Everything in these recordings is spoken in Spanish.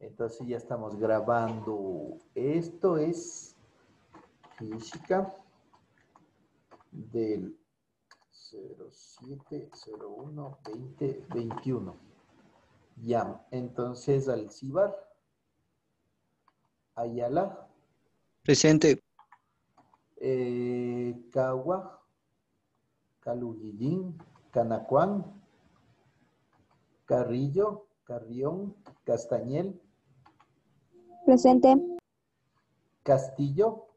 Entonces ya estamos grabando. Esto es física del 0701-2021. Ya, entonces Alcibar, Ayala, Presente. Cagua, Calugillín, Canacuán, Carrillo, Carrión, Castañel, Presente. Castillo,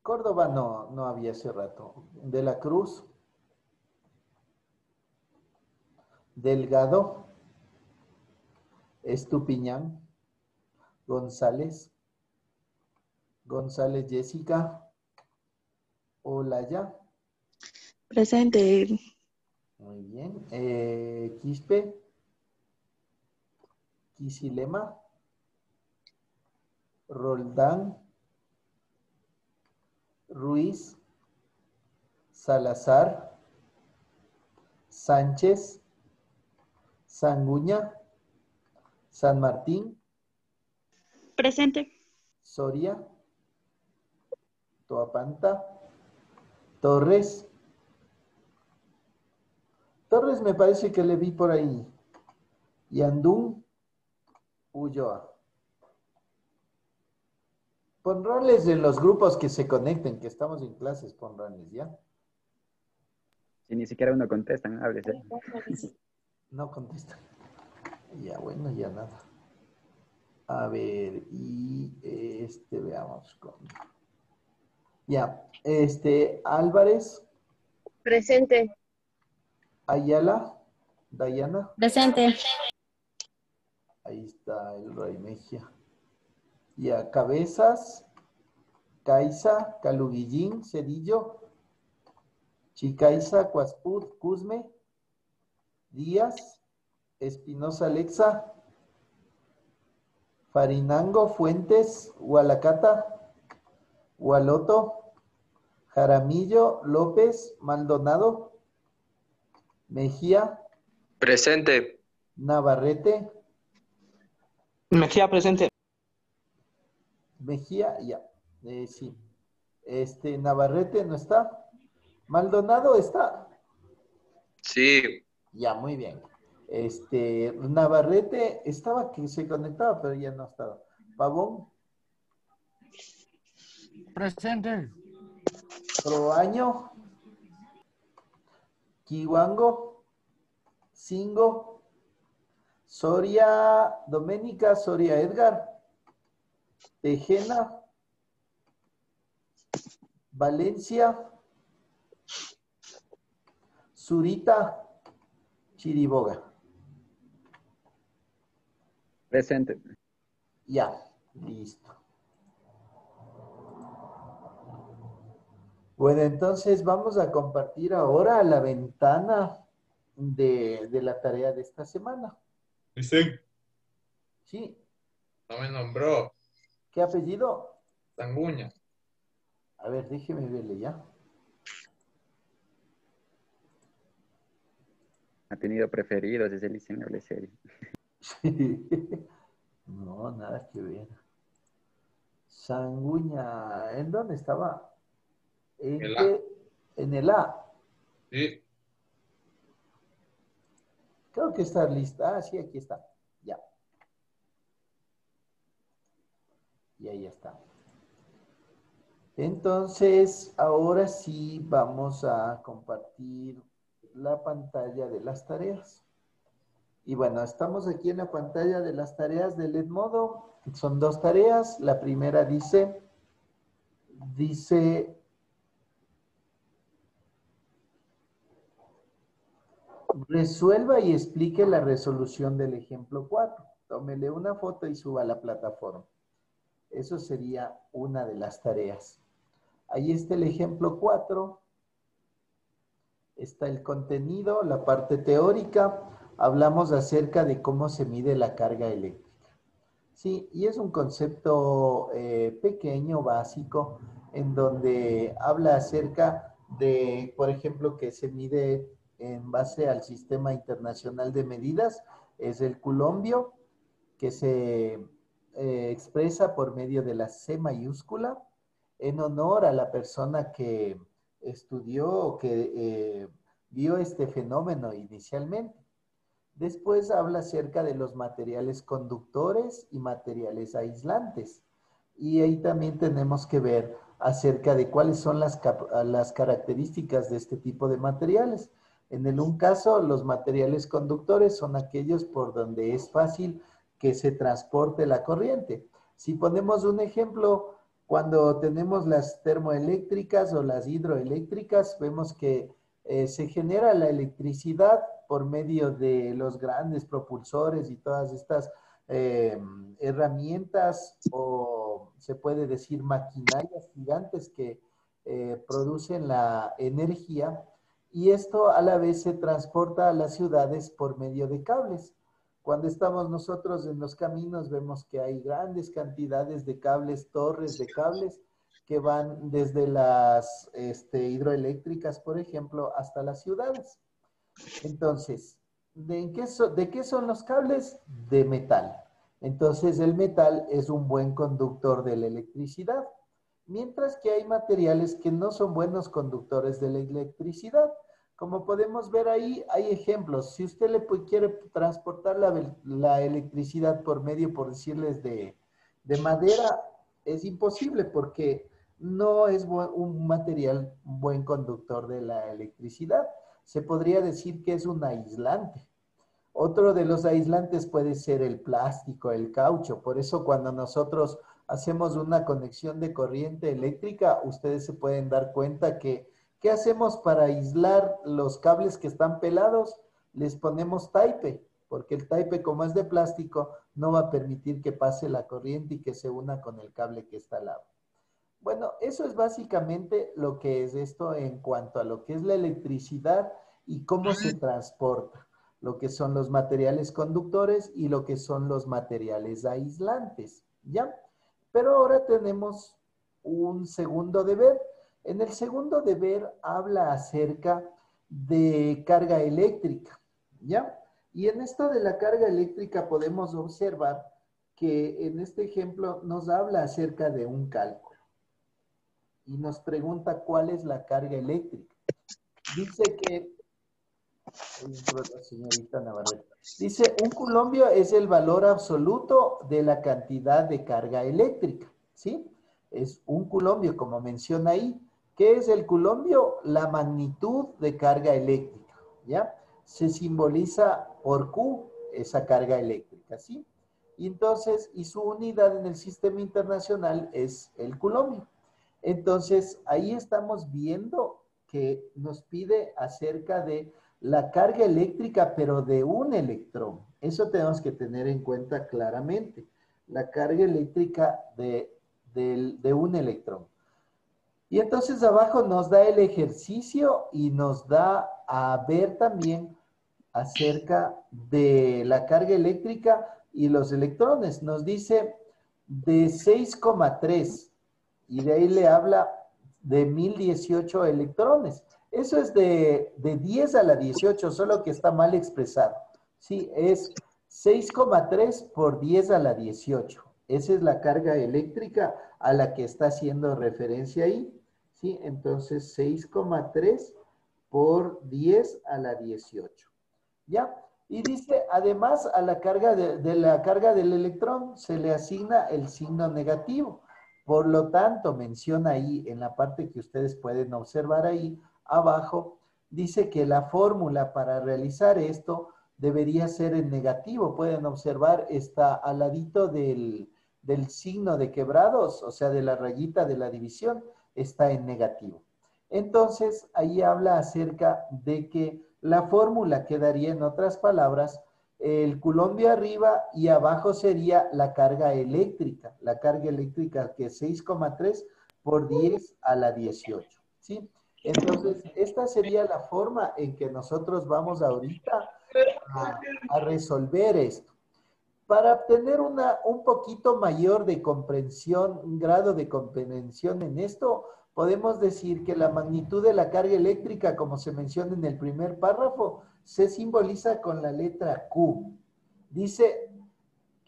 Córdoba no había hace rato, De la Cruz, Delgado, Estupiñán, González, González Jessica, Olaya, Presente. muy bien, Quispe, Quisilema, Roldán, Ruiz, Salazar, Sánchez, Sanguña, San Martín, Presente. Soria, Toapanta, Torres. Torres me parece que le vi por ahí. Yandún, Ulloa. Pon roles en los grupos que se conecten, que estamos en clases, pon roles, ¿ya? Si ni siquiera uno contesta, no hables. No contestan. Ya, bueno, ya nada. A ver, y veamos. Ya, Álvarez, Presente. Ayala, Dayana. Presente. Ahí está el Rey Mejía. Ya, Cabezas, Caiza, Caluguillín, Cedillo, Chicaiza, Cuasput, Cusme, Díaz, Espinosa Alexa, Farinango, Fuentes, Hualacata, Hualoto, Jaramillo, López, Maldonado, Mejía, Presente. Navarrete, Mejía, presente. Mejía, ya, sí. Navarrete no está. Maldonado está. Sí. Ya, muy bien. Navarrete estaba que se conectaba, pero ya no estaba. Pavón. Presente. Proaño. Kiwango. Singo. Soria Doménica, Soria Edgar. Tejena. Valencia. Zurita. Chiriboga. Presente. Ya, listo. Bueno, entonces vamos a compartir ahora la ventana de la tarea de esta semana. Sí. Sí. No me nombró. ¿Qué apellido? Sanguña. A ver, déjeme verle ya. Ha tenido preferidos, es el diseñable serio. No, nada que ver. Sanguña, ¿en dónde estaba? ¿En El qué? A. En el A. Sí. Creo que está lista. Ah, sí, aquí está. Ya. Y ahí está. Entonces, ahora sí vamos a compartir la pantalla de las tareas. Y bueno, estamos aquí en la pantalla de las tareas del Edmodo. Son dos tareas. La primera dice, resuelva y explique la resolución del ejemplo 4. Tómele una foto y suba a la plataforma. Eso sería una de las tareas. Ahí está el ejemplo 4. Está el contenido, la parte teórica. Hablamos acerca de cómo se mide la carga eléctrica. Sí, y es un concepto pequeño, básico, en donde habla acerca de, por ejemplo, que se mide en base al Sistema Internacional de Medidas, es el culombio, que se expresa por medio de la C mayúscula en honor a la persona que estudió o que vio este fenómeno inicialmente. Después habla acerca de los materiales conductores y materiales aislantes. Y ahí también tenemos que ver acerca de cuáles son las características de este tipo de materiales. En un caso, los materiales conductores son aquellos por donde es fácil que se transporte la corriente. Si ponemos un ejemplo, cuando tenemos las termoeléctricas o las hidroeléctricas, vemos que se genera la electricidad por medio de los grandes propulsores y todas estas herramientas o se puede decir maquinarias gigantes que producen la energía, y esto a la vez se transporta a las ciudades por medio de cables. Cuando estamos nosotros en los caminos vemos que hay grandes cantidades de cables, torres de cables que van desde las hidroeléctricas, por ejemplo, hasta las ciudades. Entonces, ¿de qué son los cables? De metal. Entonces, el metal es un buen conductor de la electricidad, mientras que hay materiales que no son buenos conductores de la electricidad. Como podemos ver ahí, hay ejemplos. Si usted quiere transportar la electricidad por medio, por decirles, de madera, es imposible porque no es un material buen conductor de la electricidad. Se podría decir que es un aislante. Otro de los aislantes puede ser el plástico, el caucho. Por eso cuando nosotros hacemos una conexión de corriente eléctrica, ustedes se pueden dar cuenta que, ¿qué hacemos para aislar los cables que están pelados? Les ponemos taipe, porque el taipe, como es de plástico, no va a permitir que pase la corriente y que se una con el cable que está al lado. Bueno, eso es básicamente lo que es esto en cuanto a lo que es la electricidad y cómo se transporta, lo que son los materiales conductores y lo que son los materiales aislantes, ¿ya? Pero ahora tenemos un segundo deber. En el segundo deber habla acerca de carga eléctrica, ¿ya? Y en esto de la carga eléctrica podemos observar que en este ejemplo nos habla acerca de un cálculo y nos pregunta cuál es la carga eléctrica. Dice que, señorita Navarrete, dice, un culombio es el valor absoluto de la cantidad de carga eléctrica, ¿sí? Es un culombio, como menciona ahí. ¿Qué es el culombio? La magnitud de carga eléctrica, ¿ya? Se simboliza por Q, esa carga eléctrica, ¿sí? Y entonces, y su unidad en el sistema internacional es el culombio. Entonces, ahí estamos viendo que nos pide acerca de la carga eléctrica, pero de un electrón. Eso tenemos que tener en cuenta claramente. La carga eléctrica de un electrón. Y entonces abajo nos da el ejercicio y nos da a ver también acerca de la carga eléctrica y los electrones. Nos dice de 6,3 y de ahí le habla de 1018 electrones. Eso es de 10 a la 18, solo que está mal expresado. Sí, es 6,3 por 10 a la 18. Esa es la carga eléctrica a la que está haciendo referencia ahí. ¿Sí? Entonces, 6,3 por 10 a la 18. ¿Ya? Y dice, además, a la carga de la carga del electrón se le asigna el signo negativo. Por lo tanto, menciona ahí, en la parte que ustedes pueden observar ahí abajo, dice que la fórmula para realizar esto debería ser en negativo. Pueden observar, está al ladito del signo de quebrados, o sea, de la rayita de la división, está en negativo. Entonces, ahí habla acerca de que la fórmula quedaría, en otras palabras, el culombio arriba y abajo sería la carga eléctrica que es 6,3 por 10 a la 18, ¿sí? Entonces, esta sería la forma en que nosotros vamos ahorita a resolver esto. Para obtener un poquito mayor de comprensión, un grado de comprensión en esto, podemos decir que la magnitud de la carga eléctrica, como se menciona en el primer párrafo, se simboliza con la letra Q. Dice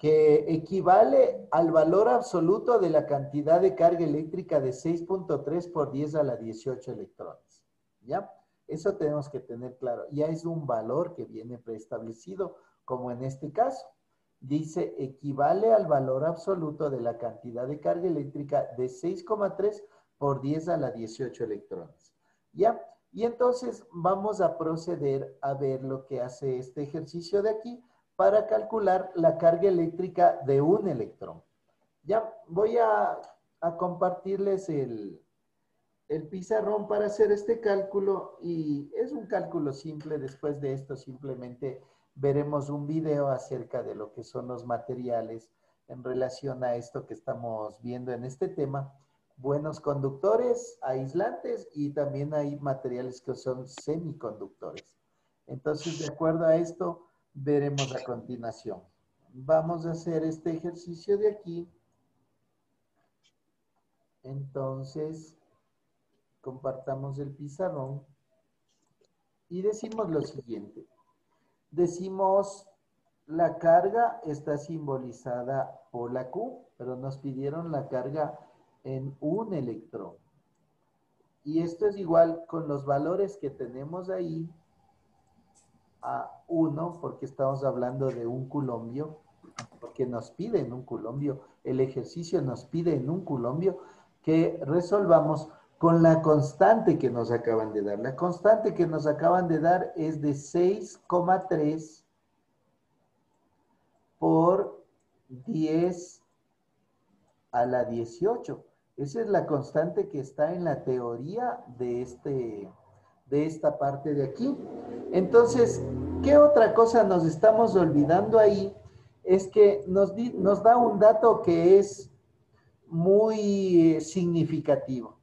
que equivale al valor absoluto de la cantidad de carga eléctrica de 6.3 por 10 a la 18 electrones. ¿Ya? Eso tenemos que tener claro. Ya es un valor que viene preestablecido, como en este caso. Dice, equivale al valor absoluto de la cantidad de carga eléctrica de 6,3 por 10 a la 18 electrones. ¿Ya? Y entonces vamos a proceder a ver lo que hace este ejercicio de aquí para calcular la carga eléctrica de un electrón. Ya, voy a compartirles el pizarrón para hacer este cálculo y es un cálculo simple. Después de esto simplemente veremos un video acerca de lo que son los materiales en relación a esto que estamos viendo en este tema. Buenos conductores, aislantes y también hay materiales que son semiconductores. Entonces, de acuerdo a esto, veremos a continuación. Vamos a hacer este ejercicio de aquí. Entonces, compartamos el pizarrón y decimos lo siguiente. Decimos, la carga está simbolizada por la Q, pero nos pidieron la carga en un electrón. Y esto es igual con los valores que tenemos ahí a 1, porque estamos hablando de un culombio, porque nos piden un culombio, el ejercicio nos pide en un culombio que resolvamos con la constante que nos acaban de dar. La constante que nos acaban de dar es de 6,3 por 10 a la 18. Esa es la constante que está en la teoría de esta parte de aquí. Entonces, ¿qué otra cosa nos estamos olvidando ahí? Es que nos da un dato que es muy significativo.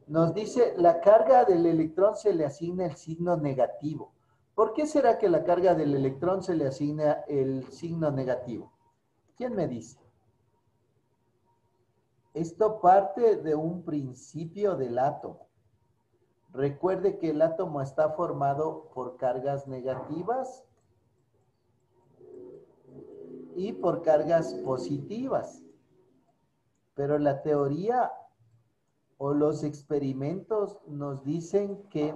Nos dice, la carga del electrón se le asigna el signo negativo. ¿Por qué será que la carga del electrón se le asigna el signo negativo? ¿Quién me dice? Esto parte de un principio del átomo. Recuerde que el átomo está formado por cargas negativas y por cargas positivas. Pero la teoría o los experimentos nos dicen que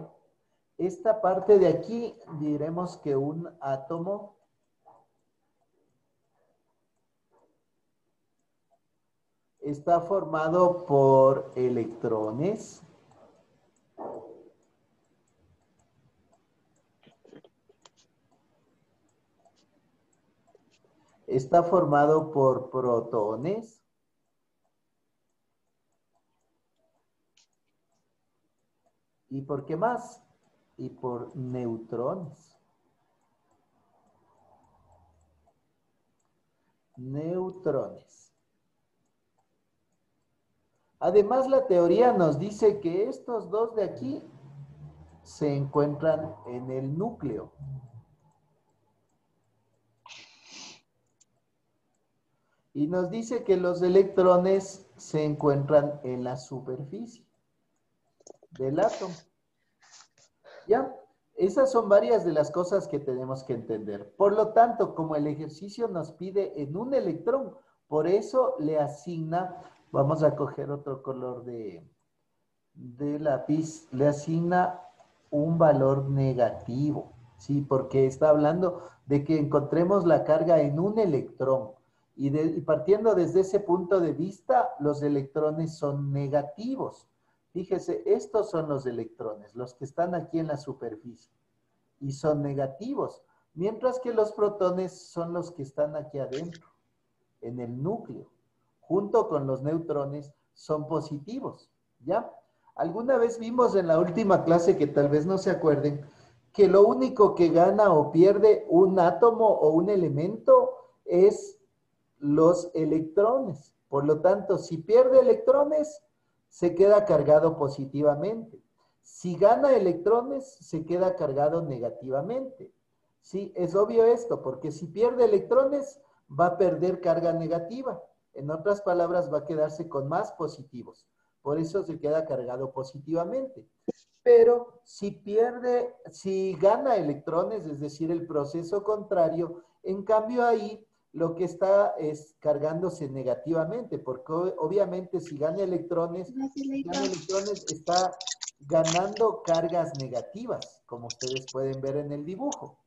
esta parte de aquí, diremos que un átomo está formado por electrones está formado por protones y ¿por qué más? Y por neutrones. Neutrones. Además, la teoría nos dice que estos dos de aquí se encuentran en el núcleo. Y nos dice que los electrones se encuentran en la superficie del átomo. ¿Ya? Esas son varias de las cosas que tenemos que entender. Por lo tanto, como el ejercicio nos pide en un electrón, por eso le asigna, vamos a coger otro color de lápiz, le asigna un valor negativo, ¿sí? Porque está hablando de que encontremos la carga en un electrón. Y partiendo desde ese punto de vista, los electrones son negativos. Fíjese, estos son los electrones, los que están aquí en la superficie, y son negativos, mientras que los protones son los que están aquí adentro, en el núcleo, junto con los neutrones, son positivos, ¿ya? Alguna vez vimos en la última clase, que tal vez no se acuerden, que lo único que gana o pierde un átomo o un elemento es los electrones. Por lo tanto, si pierde electrones, se queda cargado positivamente. Si gana electrones, se queda cargado negativamente. Sí, es obvio esto, porque si pierde electrones, va a perder carga negativa. En otras palabras, va a quedarse con más positivos. Por eso se queda cargado positivamente. Pero si gana electrones, es decir, el proceso contrario, en cambio ahí lo que está es cargándose negativamente, porque obviamente si gana electrones está ganando cargas negativas, como ustedes pueden ver en el dibujo.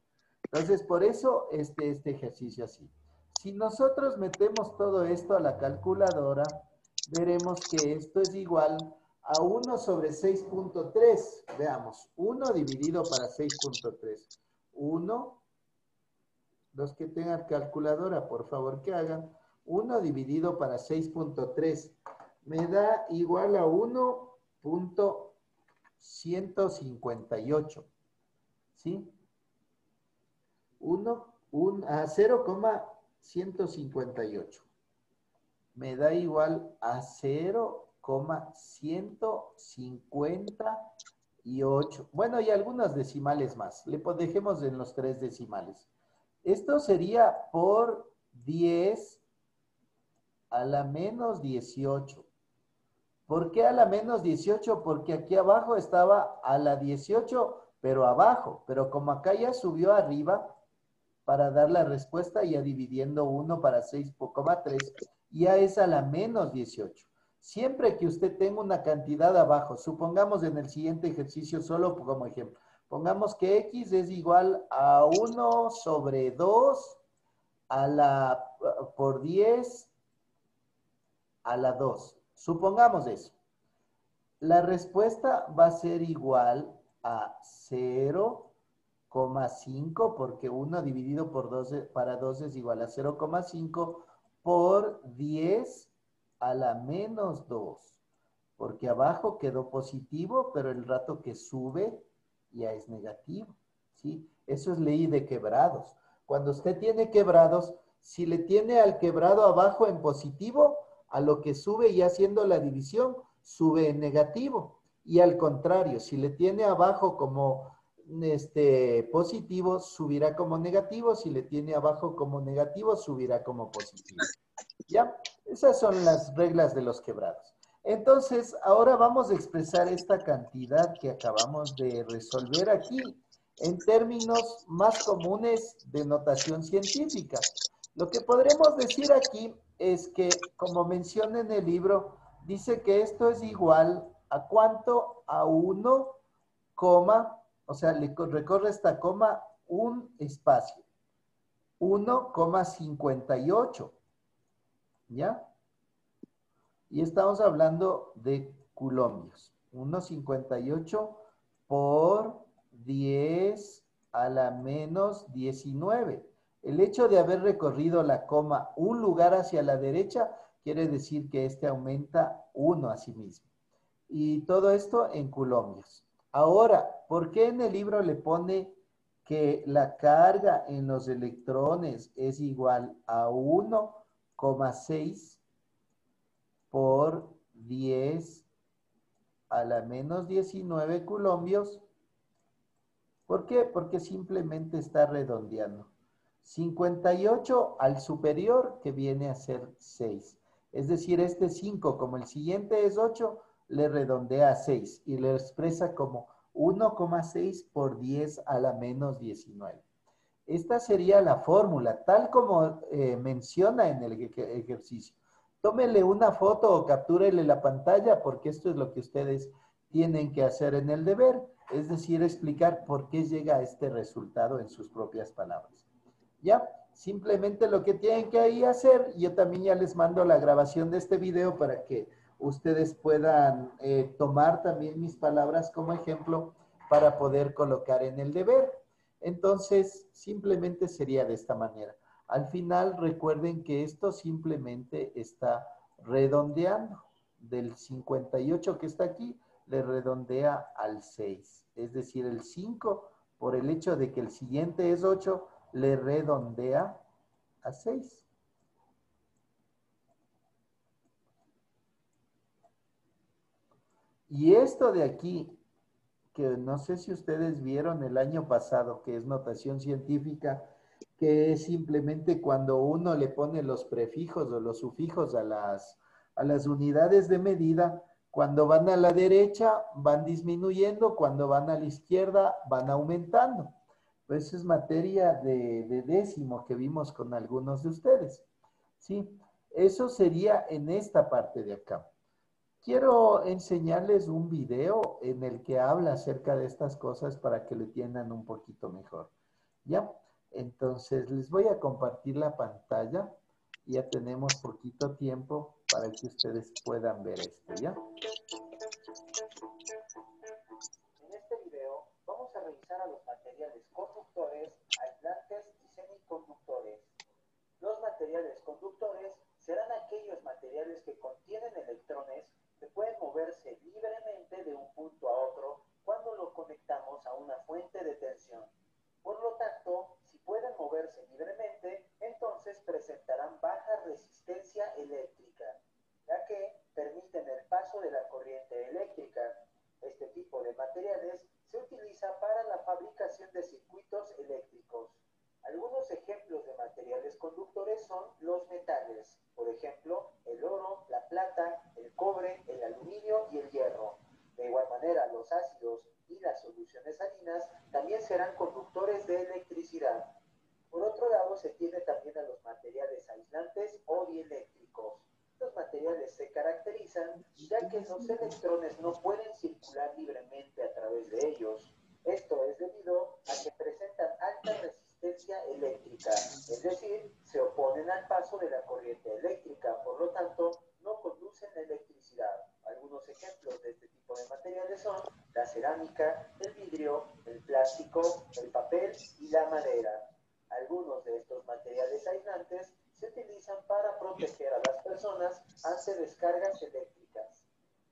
Entonces, por eso este ejercicio así. Si nosotros metemos todo esto a la calculadora, veremos que esto es igual a 1 sobre 6.3. Veamos, 1 dividido para 6.3. 1, los que tengan calculadora, por favor que hagan. 1 dividido para 6.3 me da igual a 1.158. ¿Sí? 0,158. Me da igual a 0,158. Bueno, y algunos decimales más. Dejemos en los 3 decimales. Esto sería por 10 a la menos 18. ¿Por qué a la menos 18? Porque aquí abajo estaba a la 18, pero abajo. Pero como acá ya subió arriba, para dar la respuesta, ya dividiendo 1 para 6,3, ya es a la menos 18. Siempre que usted tenga una cantidad abajo, supongamos en el siguiente ejercicio, solo como ejemplo, pongamos que X es igual a 1 sobre 2 por 10 a la 2. Supongamos eso. La respuesta va a ser igual a 0,5, porque 1 dividido por 12 para 2 es igual a 0,5 por 10 a la menos 2. Porque abajo quedó positivo, pero el rato que sube ya es negativo, ¿sí? Eso es ley de quebrados. Cuando usted tiene quebrados, si le tiene al quebrado abajo en positivo, a lo que sube y haciendo la división, sube en negativo. Y al contrario, si le tiene abajo como positivo, subirá como negativo. Si le tiene abajo como negativo, subirá como positivo. ¿Ya? Esas son las reglas de los quebrados. Entonces, ahora vamos a expresar esta cantidad que acabamos de resolver aquí en términos más comunes de notación científica. Lo que podremos decir aquí es que, como menciona en el libro, dice que esto es igual a ¿cuánto? A 1, o sea, le recorre esta coma un espacio. 1,58. ¿Ya? Y estamos hablando de coulombios. 1,58 por 10 a la menos 19. El hecho de haber recorrido la coma un lugar hacia la derecha quiere decir que este aumenta 1 a sí mismo. Y todo esto en coulombios. Ahora, ¿por qué en el libro le pone que la carga en los electrones es igual a 1,6 por 10 a la menos 19 coulombios? ¿Por qué? Porque simplemente está redondeando. 58 al superior, que viene a ser 6. Es decir, este 5, como el siguiente es 8, le redondea a 6 y le expresa como 1,6 por 10 a la menos 19. Esta sería la fórmula, tal como menciona en el ejercicio. Tómele una foto o captúrele la pantalla, porque esto es lo que ustedes tienen que hacer en el deber, es decir, explicar por qué llega a este resultado en sus propias palabras. ¿Ya? Simplemente lo que tienen que ahí hacer, yo también ya les mando la grabación de este video para que ustedes puedan tomar también mis palabras como ejemplo para poder colocar en el deber. Entonces, simplemente sería de esta manera. Al final, recuerden que esto simplemente está redondeando. Del 58 que está aquí, le redondea al 6. Es decir, el 5, por el hecho de que el siguiente es 8, le redondea a 6. Y esto de aquí, que no sé si ustedes vieron el año pasado, que es notación científica, que es simplemente cuando uno le pone los prefijos o los sufijos a las unidades de medida, cuando van a la derecha van disminuyendo, cuando van a la izquierda van aumentando. Pues es materia de décimo que vimos con algunos de ustedes. ¿Sí? Eso sería en esta parte de acá. Quiero enseñarles un video en el que habla acerca de estas cosas para que lo entiendan un poquito mejor. ¿Ya? Entonces, les voy a compartir la pantalla. Ya tenemos poquito tiempo para que ustedes puedan ver esto, ¿ya? En este video vamos a revisar a los materiales conductores, aislantes y semiconductores. Los materiales conductores serán aquellos materiales que contienen electrones que pueden moverse libremente de un punto a otro cuando lo conectamos a una fuente de tensión. Por lo tanto, si pueden moverse libremente, entonces presentarán baja resistencia eléctrica, ya que permiten el paso de la corriente eléctrica. Este tipo de materiales se utiliza para la fabricación de circuitos eléctricos. Algunos ejemplos de materiales conductores son los metales, por ejemplo, el oro, la plata, el cobre, el aluminio y el hierro. De igual manera, los ácidos y las soluciones salinas también serán conductores de electricidad. Por otro lado, se tiene también a los materiales aislantes o dieléctricos. Estos materiales se caracterizan ya que los electrones no pueden circular libremente a través de ellos. Esto es debido a que presentan alta resistencia eléctrica, es decir, se oponen al paso de la corriente eléctrica, por lo tanto, no conducen electricidad. Algunos ejemplos de este tipo de materiales son la cerámica, el vidrio, el plástico, el papel y la madera. Algunos de estos materiales aislantes se utilizan para proteger a las personas ante descargas eléctricas.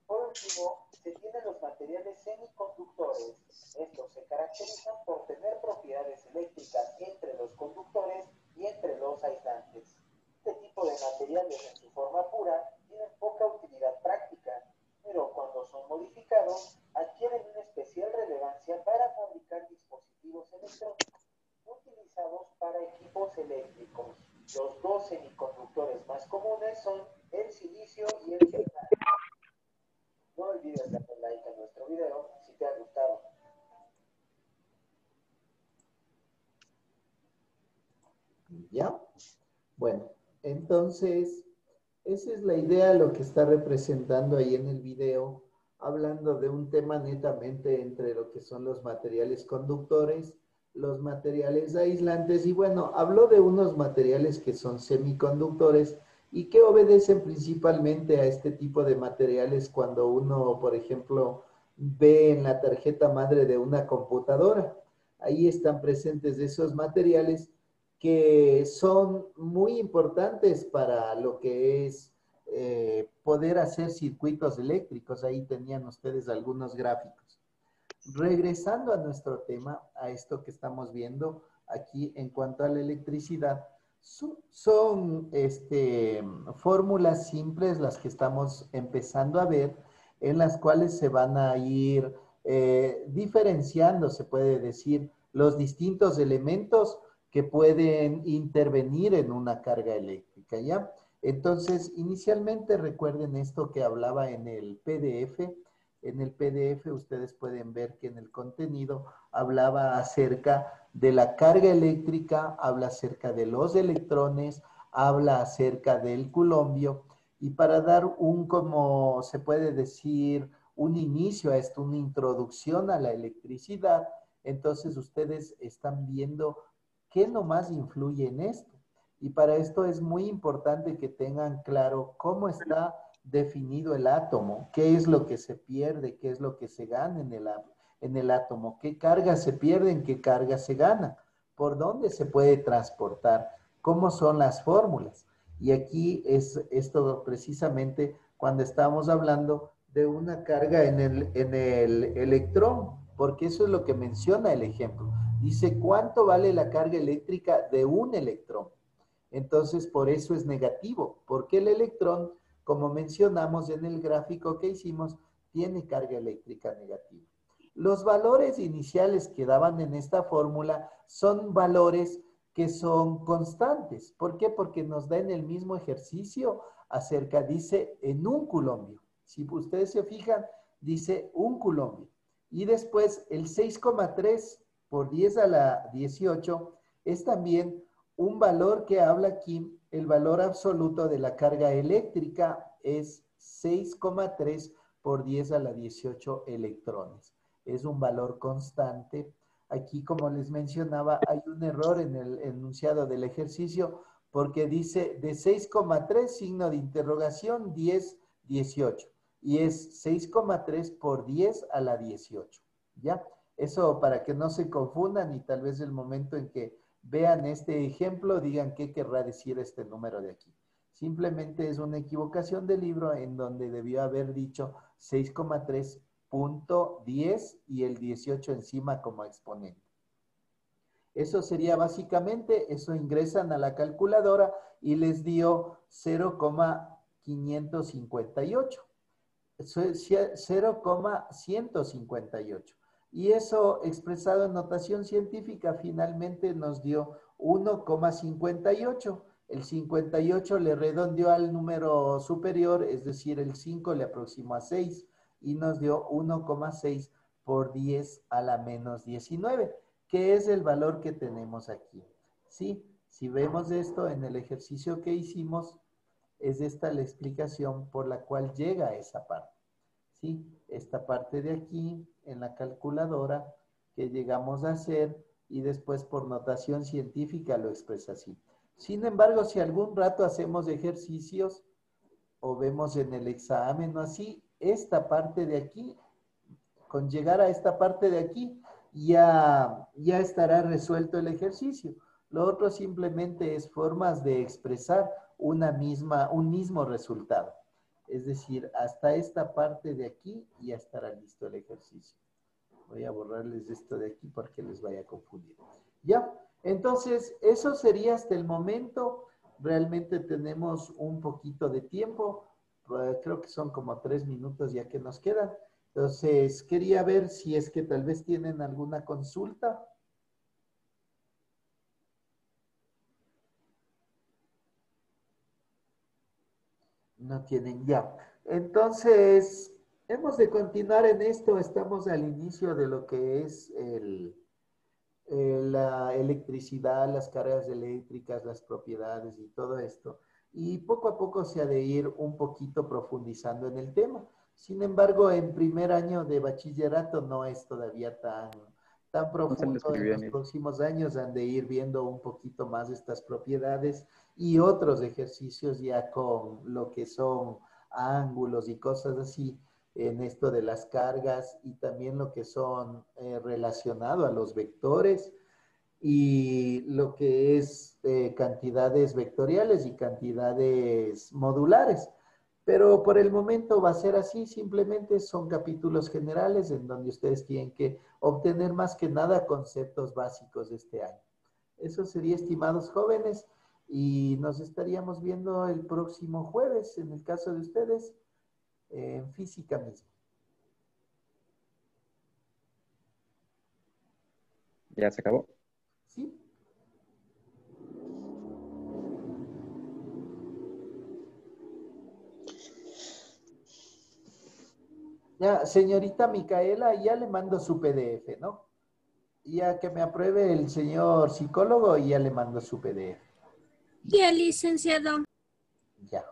Por último, se tienen los materiales semiconductores. Estos se caracterizan por tener propiedades eléctricas entre los conductores y entre los aislantes. Este tipo de materiales en su forma pura tienen poca utilidad práctica, pero cuando son modificados adquieren una especial relevancia para fabricar dispositivos electrónicos utilizados para equipos eléctricos. Los dos semiconductores más comunes son el silicio y el titanio. No olvides darle like a nuestro video si te ha gustado. ¿Ya? Bueno, entonces, esa es la idea de lo que está representando ahí en el video, hablando de un tema netamente entre lo que son los materiales conductores, los materiales aislantes, y bueno, habló de unos materiales que son semiconductores y que obedecen principalmente a este tipo de materiales cuando uno, por ejemplo, ve en la tarjeta madre de una computadora. Ahí están presentes esos materiales que son muy importantes para lo que es poder hacer circuitos eléctricos. Ahí tenían ustedes algunos gráficos. Regresando a nuestro tema, a esto que estamos viendo aquí en cuanto a la electricidad, son fórmulas simples las que estamos empezando a ver, en las cuales se van a ir diferenciando, se puede decir, los distintos elementos que pueden intervenir en una carga eléctrica, ¿ya? Entonces, inicialmente recuerden esto que hablaba en el PDF. En el PDF ustedes pueden ver que en el contenido hablaba acerca de la carga eléctrica, habla acerca de los electrones, habla acerca del culombio. Y para dar un, como se puede decir, un inicio a esto, una introducción a la electricidad, entonces ustedes están viendo qué nomás influye en esto. Y para esto es muy importante que tengan claro cómo está definido el átomo, qué es lo que se pierde, qué es lo que se gana en el átomo, qué cargas se pierden, qué cargas se ganan, por dónde se puede transportar, cómo son las fórmulas. Y aquí es esto precisamente cuando estamos hablando de una carga en el electrón, porque eso es lo que menciona el ejemplo. Dice, ¿cuánto vale la carga eléctrica de un electrón? Entonces, por eso es negativo, porque el electrón, como mencionamos en el gráfico que hicimos, tiene carga eléctrica negativa. Los valores iniciales que daban en esta fórmula son valores que son constantes. ¿Por qué? Porque nos da en el mismo ejercicio acerca, dice, en un culombio. Si ustedes se fijan, dice un culombio. Y después el 6,3 por 10 a la 18 es también un valor que habla aquí, el valor absoluto de la carga eléctrica es 6,3 por 10 a la 18 electrones. Es un valor constante. Aquí, como les mencionaba, hay un error en el enunciado del ejercicio porque dice de 6,3 signo de interrogación 10, 18. Y es 6,3 por 10 a la 18. ¿Ya? Eso para que no se confundan y tal vez el momento en que vean este ejemplo digan qué querrá decir este número de aquí. Simplemente es una equivocación del libro en donde debió haber dicho 6,3.10 y el 18 encima como exponente. Eso sería básicamente, eso ingresan a la calculadora y les dio 0,558. 0,158. Y eso expresado en notación científica finalmente nos dio 1,58. El 58 le redondeó al número superior, es decir, el 5 le aproximó a 6 y nos dio 1,6 por 10 a la menos 19, que es el valor que tenemos aquí. ¿Sí? Si vemos esto en el ejercicio que hicimos, es esta la explicación por la cual llega a esa parte. ¿Sí? Esta parte de aquí en la calculadora que llegamos a hacer y después por notación científica lo expresa así. Sin embargo, si algún rato hacemos ejercicios o vemos en el examen o así, esta parte de aquí, con llegar a esta parte de aquí, ya estará resuelto el ejercicio. Lo otro simplemente es formas de expresar un mismo resultado. Es decir, hasta esta parte de aquí ya estará listo el ejercicio. Voy a borrarles esto de aquí porque les vaya a confundir. ¿Ya? Entonces, eso sería hasta el momento. Realmente tenemos un poquito de tiempo. Creo que son como 3 minutos ya que nos quedan. Entonces, quería ver si es que tal vez tienen alguna consulta. No tienen ya. Entonces, hemos de continuar en esto. Estamos al inicio de lo que es la electricidad, las cargas eléctricas, las propiedades y todo esto. Y poco a poco se ha de ir un poquito profundizando en el tema. Sin embargo, en primer año de bachillerato no es todavía tan profundo. En los próximos años han de ir viendo un poquito más estas propiedades y otros ejercicios ya con lo que son ángulos y cosas así en esto de las cargas y también lo que son relacionado a los vectores y lo que es cantidades vectoriales y cantidades modulares. Pero por el momento va a ser así, simplemente son capítulos generales en donde ustedes tienen que obtener más que nada conceptos básicos de este año. Eso sería, estimados jóvenes, y nos estaríamos viendo el próximo jueves, en el caso de ustedes, en física mismo. ¿Ya se acabó? Sí. Ya, señorita Micaela, ya le mando su PDF, ¿no? Ya que me apruebe el señor psicólogo y ya le mando su PDF. Ya, licenciado. Ya.